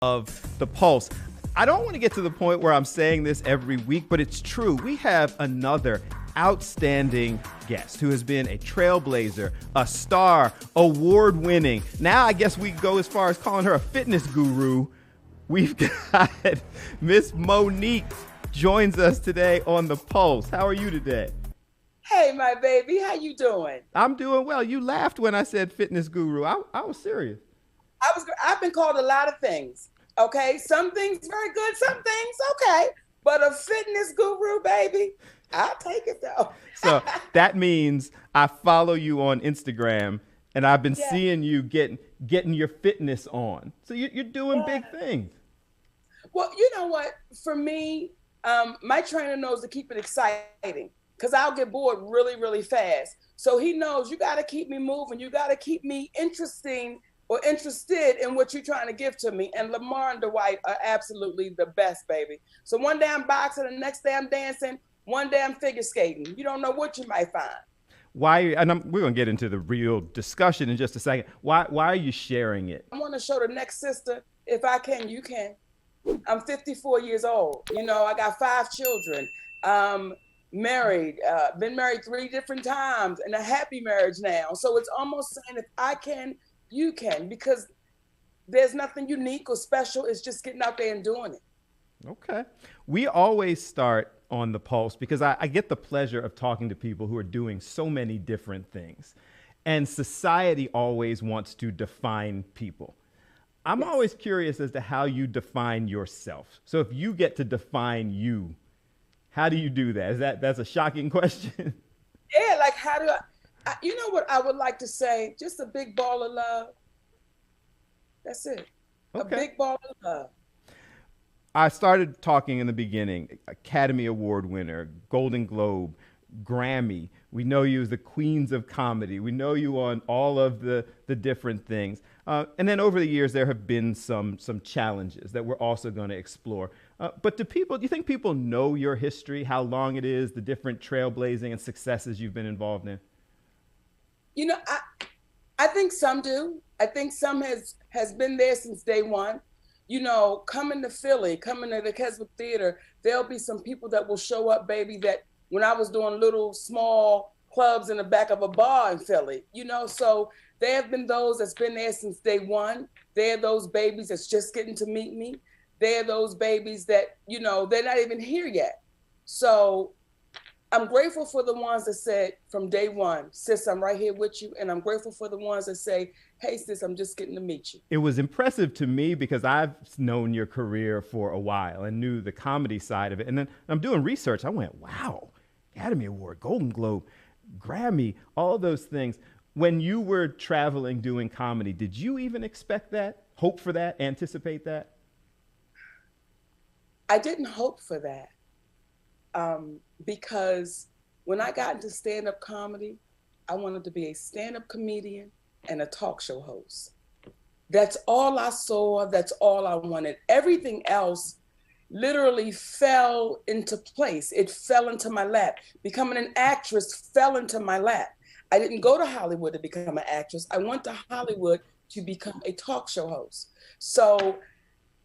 Of the pulse. I don't want to get to the point where I'm saying this every week, but it's true. We have another outstanding guest who has been a trailblazer, a star, award-winning. Now I guess we go as far as calling her a fitness guru. We've got Miss Monique joins us today on The Pulse. How are you today? Hey, my baby. How you doing? I'm doing well. You laughed when I said fitness guru. I was serious. I've been called a lot of things. Okay, some things very good, some things okay, but a fitness guru, baby, I'll take it though. So that means I follow you on Instagram, and I've been seeing you getting your fitness on. So you're doing big things. Well, you know what? For me, my trainer knows to keep it exciting because I'll get bored really, really fast. So he knows you got to keep me moving. You got to keep me interested in what you're trying to give to me. And Lamar and Dwight are absolutely the best, baby. So one day I'm boxing, the next day I'm dancing, one day I'm figure skating. You don't know what you might find. Why? And we're going to get into the real discussion in just a second. Why are you sharing it? I want to show the next sister, if I can, you can. I'm 54 years old. You know, I got 5 children. Married, been married 3 different times, and a happy marriage now. So it's almost saying if I can, you can, because there's nothing unique or special. It's just getting out there and doing it. Okay. We always start on The Pulse because I get the pleasure of talking to people who are doing so many different things. And society always wants to define people. I'm always curious as to how you define yourself. So if you get to define you, how do you do that? That's a shocking question. Yeah, like how do you know what I would like to say? Just a big ball of love. That's it. Okay. A big ball of love. I started talking in the beginning, Academy Award winner, Golden Globe, Grammy. We know you as the queens of comedy. We know you on all of the different things. And then over the years, there have been some challenges that we're also going to explore. But do you think people know your history, how long it is, the different trailblazing and successes you've been involved in? You know, I think some do. I think some has been there since day one. You know, coming to Philly, coming to the Keswick Theater, there'll be some people that will show up, baby, that when I was doing little small clubs in the back of a bar in Philly, you know, so there have been those that's been there since day one. There are those babies that's just getting to meet me. There are those babies that, you know, they're not even here yet. So I'm grateful for the ones that said from day one, sis, I'm right here with you. And I'm grateful for the ones that say, hey, sis, I'm just getting to meet you. It was impressive to me because I've known your career for a while and knew the comedy side of it. And then I'm doing research. I went, wow, Academy Award, Golden Globe, Grammy, all those things. When you were traveling doing comedy, did you even expect that, hope for that, anticipate that? I didn't hope for that. Because when I got into stand-up comedy, I wanted to be a stand-up comedian and a talk show host. That's all I saw. That's all I wanted. Everything else literally fell into place. It fell into my lap. Becoming an actress fell into my lap. I didn't go to Hollywood to become an actress. I went to Hollywood to become a talk show host. So,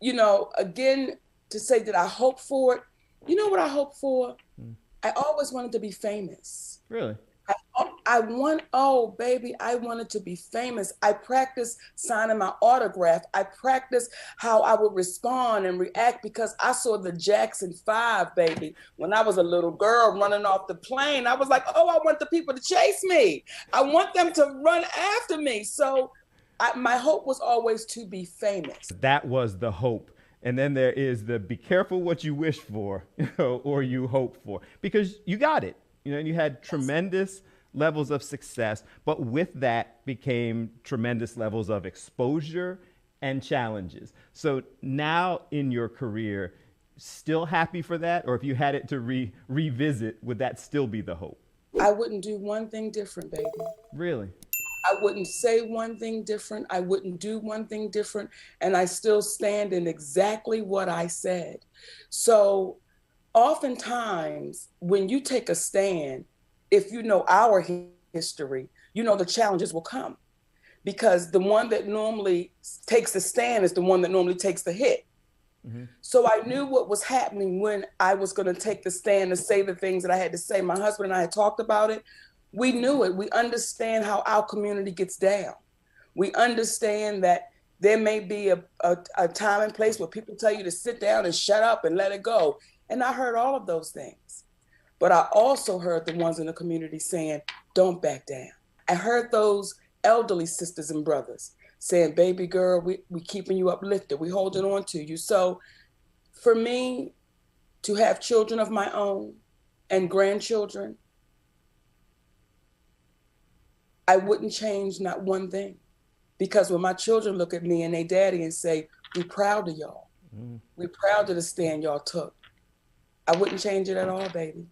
you know, again, to say that I hope for it, you know what I hope for? I always wanted to be famous. Really? I wanted to be famous. I practiced signing my autograph. I practiced how I would respond and react because I saw the Jackson 5, baby. When I was a little girl running off the plane, I was like, oh, I want the people to chase me. I want them to run after me. So my hope was always to be famous. That was the hope. And then there is the be careful what you wish for, or you hope for, because you got it. You know, you had tremendous levels of success, but with that became tremendous levels of exposure and challenges. So now in your career, still happy for that? Or if you had it to revisit, would that still be the hope? I wouldn't do one thing different, baby. Really? I wouldn't say one thing different. I wouldn't do one thing different. And I still stand in exactly what I said. So oftentimes when you take a stand, if you know our history, you know the challenges will come. because the one that normally takes the stand is the one that normally takes the hit. So I knew what was happening when I was going to take the stand to say the things that I had to say. My husband and I had talked about it. We knew it. We understand how our community gets down. We understand that there may be a time and place where people tell you to sit down and shut up and let it go. And I heard all of those things. But I also heard the ones in the community saying, don't back down. I heard those elderly sisters and brothers saying, baby girl, we keeping you uplifted. We holding on to you. So for me to have children of my own and grandchildren, I wouldn't change not one thing. Because when my children look at me and they daddy and say, we proud of y'all. We proud of the stand y'all took. I wouldn't change it at all, baby.